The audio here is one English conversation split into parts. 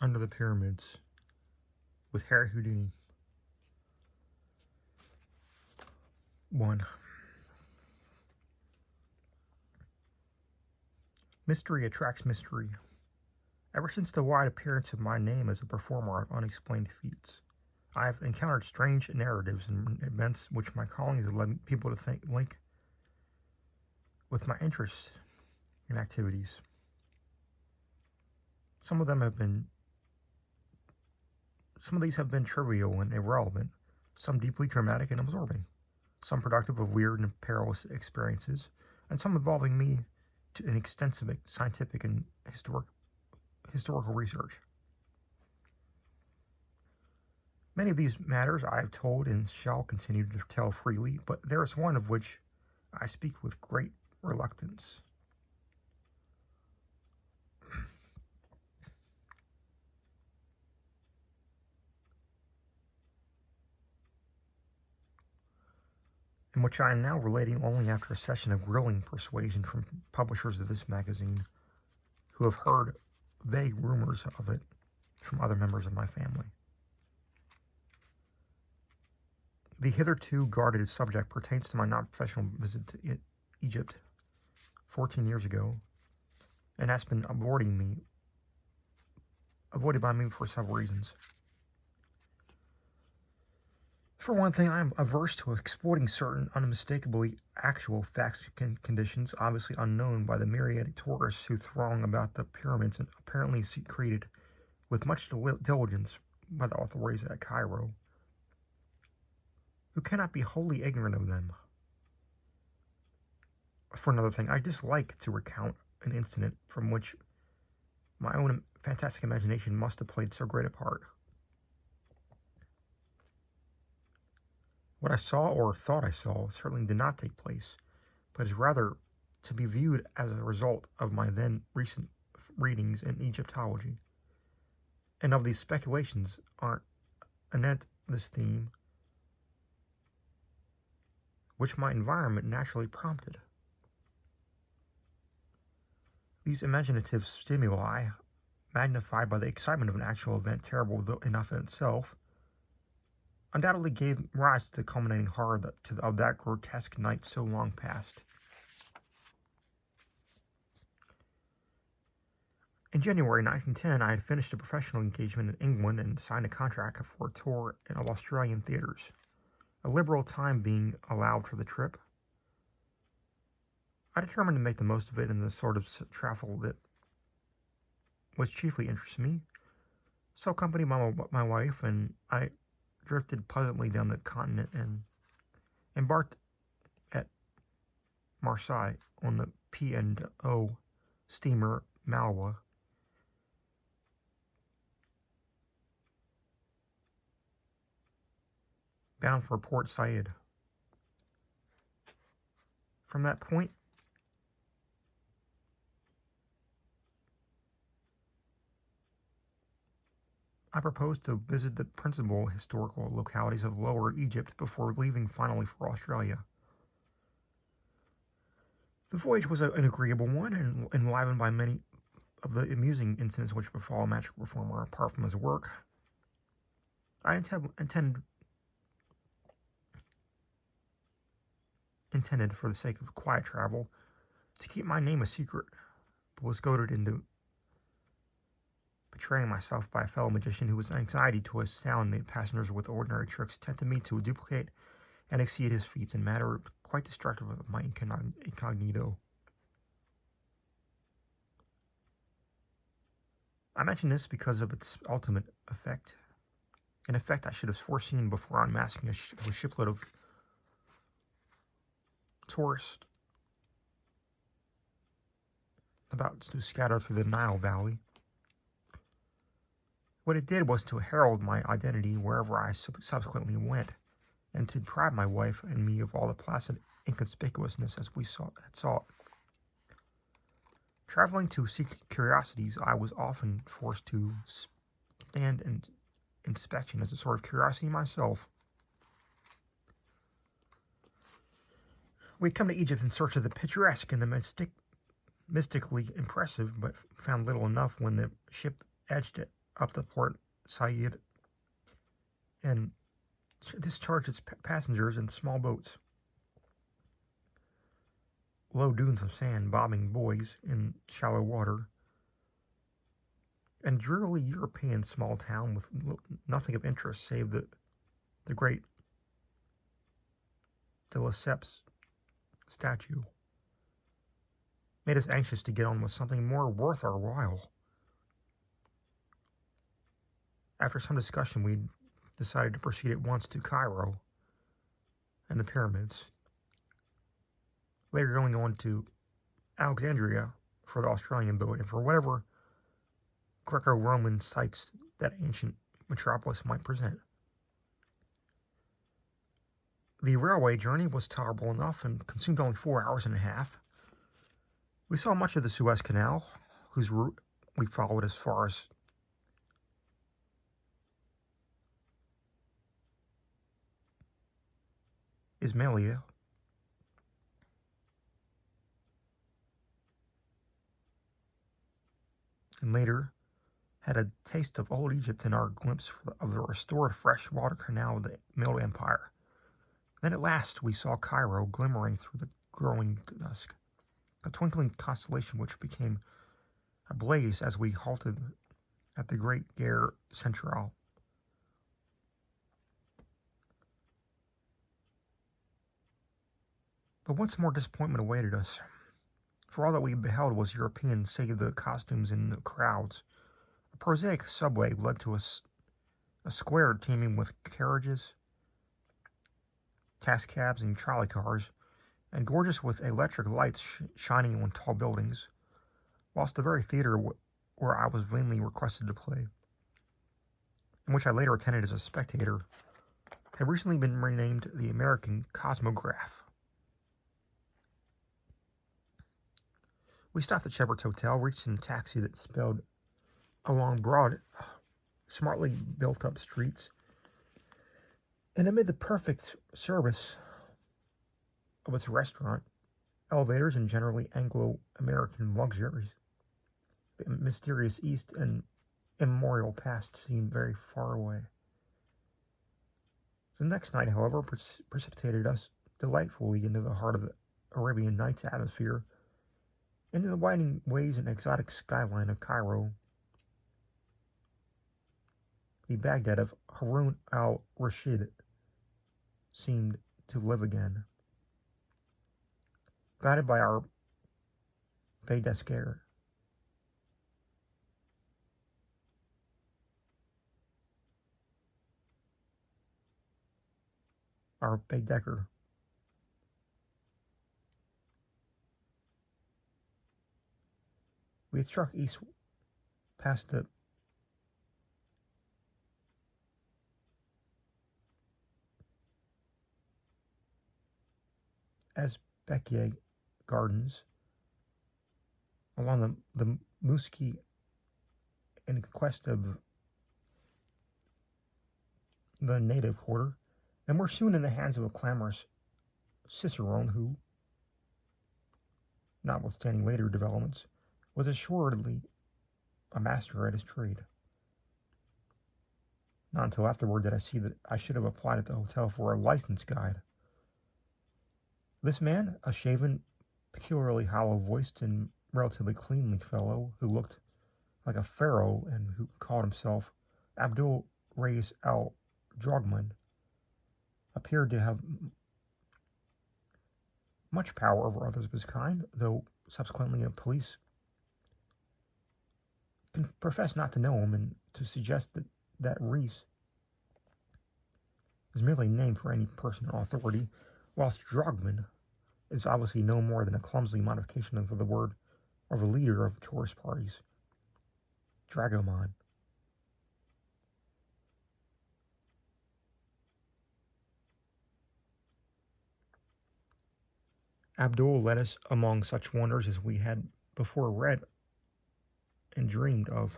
under the pyramids with Harry Houdini. 1. Mystery attracts mystery. Ever since the wide appearance of my name as a performer of unexplained feats, I have encountered strange narratives and events which my callings have led people to link with my interests and activities. Some of these have been trivial and irrelevant, some deeply dramatic and absorbing, some productive of weird and perilous experiences, and some involving me in extensive scientific and historical research. Many of these matters I have told and shall continue to tell freely, but there is one of which I speak with great reluctance. In which I am now relating only after a session of grilling persuasion from publishers of this magazine, who have heard vague rumors of it from other members of my family. The hitherto guarded subject pertains to my non-professional visit to Egypt 14 years ago, and has been avoided by me for several reasons. For one thing, I am averse to exploiting certain unmistakably actual facts and conditions obviously unknown by the myriad tourists who throng about the pyramids and apparently created with much diligence by the authorities at Cairo, who cannot be wholly ignorant of them. For another thing, I dislike to recount an incident from which my own fantastic imagination must have played so great a part. What I saw or thought I saw certainly did not take place, but is rather to be viewed as a result of my then recent readings in Egyptology, and of these speculations anent this theme, which my environment naturally prompted. These imaginative stimuli, magnified by the excitement of an actual event terrible enough in itself, undoubtedly gave rise to the culminating horror of that grotesque night so long past. In January 1910, I had finished a professional engagement in England and signed a contract for a tour of Australian theaters, a liberal time being allowed for the trip. I determined to make the most of it in the sort of travel that was chiefly interested me, so accompanied by my wife, and I drifted pleasantly down the continent and embarked at Marseille on the P&O steamer Malawa. Bound for Port Said. From that point, I proposed to visit the principal historical localities of Lower Egypt before leaving finally for Australia. The voyage was an agreeable one and enlivened by many of the amusing incidents which befall a magic performer apart from his work. I intended for the sake of quiet travel to keep my name a secret, but was goaded into betraying myself by a fellow magician whose anxiety to astound the passengers with ordinary tricks tempted me to duplicate and exceed his feats in a manner quite destructive of my incognito. I mention this because of its ultimate effect, an effect I should have foreseen before unmasking a shipload of tourists about to scatter through the Nile Valley. What it did was to herald my identity wherever I subsequently went, and to deprive my wife and me of all the placid inconspicuousness as we had sought. Traveling to seek curiosities, I was often forced to stand in inspection as a sort of curiosity myself. We had come to Egypt in search of the picturesque and the mystically impressive, but found little enough when the ship edged up to Port Said and discharged its passengers in small boats. Low dunes of sand bobbing buoys in shallow water, and drearily European small town with nothing of interest save the great de Lesseps statue made us anxious to get on with something more worth our while. After some discussion, we decided to proceed at once to Cairo and the pyramids, later going on to Alexandria for the Australian boat and for whatever Greco-Roman sites that ancient metropolis might present. The railway journey was tolerable enough and consumed only 4 hours and a half. We saw much of the Suez Canal, whose route we followed as far as Ismailia, and later had a taste of old Egypt in our glimpse of the restored freshwater canal of the Middle Empire. Then at last we saw Cairo glimmering through the growing dusk, a twinkling constellation which became ablaze as we halted at the great Gare Centrale. But once more disappointment awaited us, for all that we beheld was European save the costumes and the crowds. A prosaic subway led to a square teeming with carriages, taxicabs, and trolley cars, and gorgeous with electric lights shining on tall buildings, whilst the very theater where I was vainly requested to play, and which I later attended as a spectator, had recently been renamed the American Cosmograph. We stopped at Shepherd's Hotel, reached in a taxi that sped along broad, smartly built-up streets, and amid the perfect service of its restaurant, elevators, and generally Anglo-American luxuries, the mysterious East and immemorial past seemed very far away. The next night, however, precipitated us delightfully into the heart of the Arabian Nights atmosphere, into the winding ways and exotic skyline of Cairo, the Baghdad of Harun al-Rashid seemed to live again. Guided by our Baedeker, we had struck east past the Esbekieh Gardens, along the Muski, in quest of the native quarter, and were soon in the hands of a clamorous cicerone who, notwithstanding later developments, was assuredly a master at his trade. Not until afterward did I see that I should have applied at the hotel for a license guide. This man, a shaven, peculiarly hollow-voiced, and relatively cleanly fellow who looked like a pharaoh and who called himself Abdul Reis al-Drogman, appeared to have much power over others of his kind, though subsequently a police professed not to know him and to suggest that Reis is merely a name for any person or authority, whilst Drogman is obviously no more than a clumsy modification of the word of a leader of tourist parties, Dragoman. Abdul led us among such wonders as we had before read and dreamed of.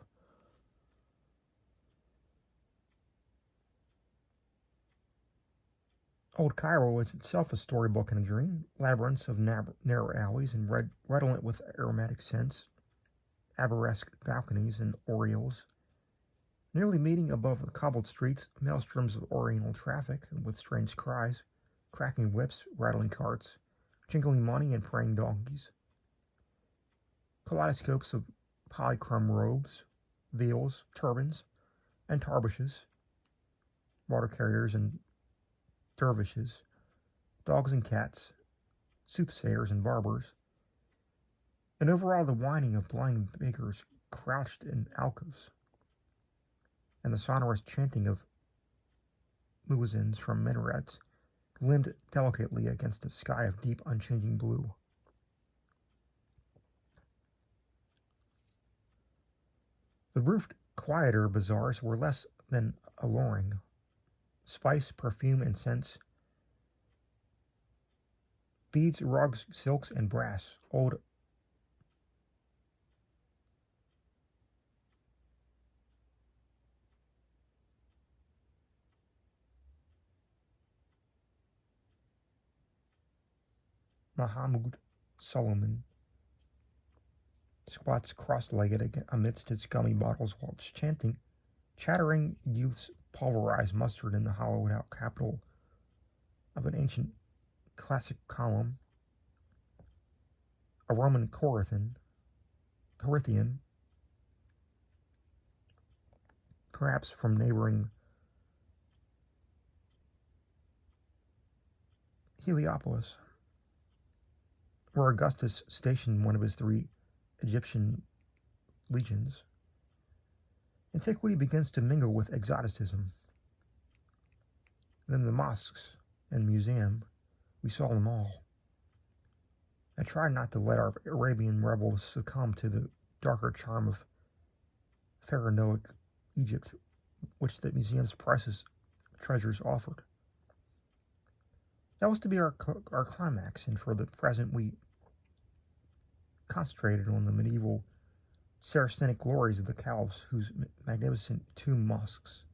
Old Cairo was itself a storybook and a dream, labyrinths of narrow alleys and redolent with aromatic scents, arabesque balconies and oriels, Nearly meeting above the cobbled streets, maelstroms of oriental traffic, with strange cries, cracking whips, rattling carts, jingling money, and praying donkeys. Kaleidoscopes of polychrome robes, veils, turbans, and tarbushes, water carriers and dervishes, dogs and cats, soothsayers and barbers, and over all the whining of blind bakers crouched in alcoves, and the sonorous chanting of muezzins from minarets limned delicately against a sky of deep, unchanging blue. The roofed, quieter bazaars were less than alluring. Spice, perfume, and scents, beads, rugs, silks, and brass, old Mahmoud Solomon squats cross-legged amidst its gummy bottles while chanting. Chattering youths pulverize mustard in the hollowed-out capital of an ancient classic column. A Roman Corinthian, perhaps from neighboring Heliopolis, where Augustus stationed one of his 3 Egyptian legions. Antiquity begins to mingle with exoticism. And then the mosques and museum, we saw them all. I tried not to let our Arabian rebels succumb to the darker charm of pharaonic Egypt, which the museum's priceless treasures offered. That was to be our climax, and for the present we concentrated on the medieval Saracenic glories of the caliphs, whose magnificent tomb mosques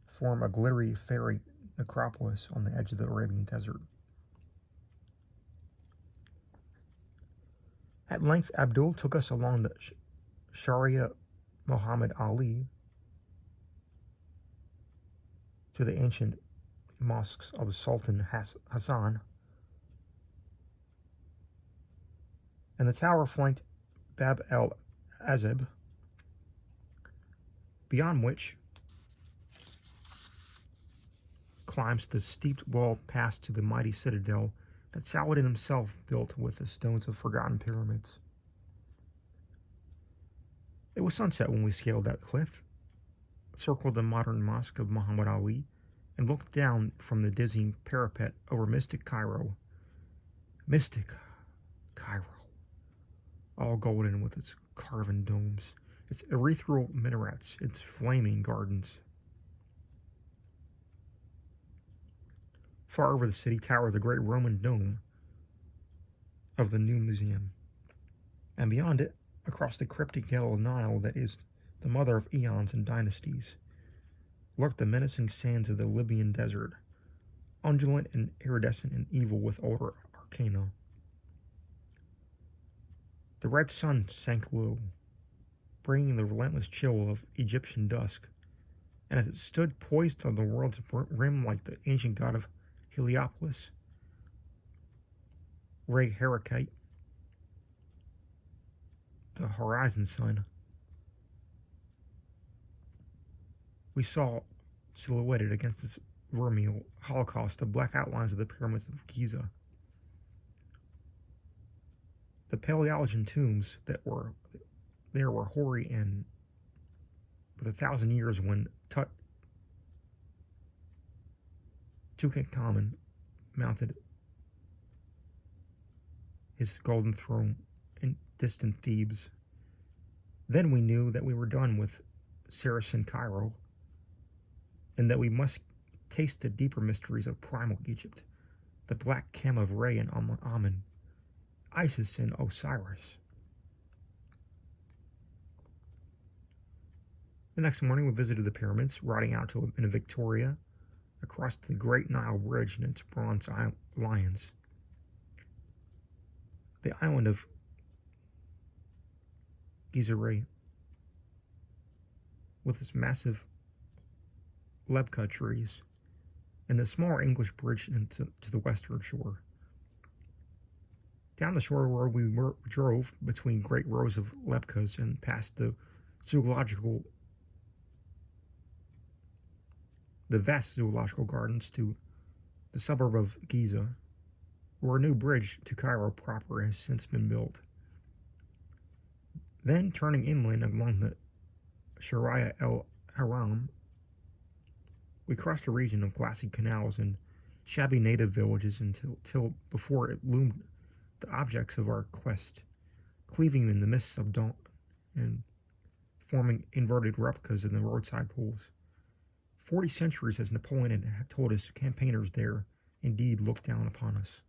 form a glittery fairy necropolis on the edge of the Arabian desert. At length, Abdul took us along the Sharia Muhammad Ali to the ancient mosques of Sultan Hassan, and the tower flanked Bab el-Azeb, beyond which climbs the steep wall path to the mighty citadel that Saladin himself built with the stones of forgotten pyramids. It was sunset when we scaled that cliff, circled the modern mosque of Muhammad Ali, and looked down from the dizzying parapet over mystic Cairo. Mystic Cairo, all golden with its carven domes, its ethereal minarets, its flaming gardens. Far over the city towered the great Roman dome of the new museum, and beyond it, across the cryptic yellow Nile that is the mother of eons and dynasties, lurked the menacing sands of the Libyan desert, undulant and iridescent and evil with older arcana. The red sun sank low, bringing the relentless chill of Egyptian dusk, and as it stood poised on the world's rim like the ancient god of Heliopolis, Ray Harakite, the horizon sun, we saw silhouetted against its vermeil holocaust the black outlines of the pyramids of Giza. The Paleologian tombs that were there were hoary and with 1,000 years when Tutankhamun mounted his golden throne in distant Thebes. Then we knew that we were done with Saracen Cairo, and that we must taste the deeper mysteries of primal Egypt, the black chem of Re and Amun, Isis and Osiris. The next morning we visited the pyramids, riding out in a Victoria across the Great Nile Bridge and its bronze lions. The island of Gizeh with its massive lebka trees, and the smaller English bridge to the western shore. Down the shore road we drove between great rows of lebkas and past the vast zoological gardens to the suburb of Giza, where a new bridge to Cairo proper has since been built. Then, turning inland along the Sharia el Haram, we crossed a region of glassy canals and shabby native villages until before it loomed the objects of our quest, cleaving in the mists of dawn and forming inverted replicas in the roadside pools. 40 centuries, as Napoleon had told his campaigners there, indeed looked down upon us.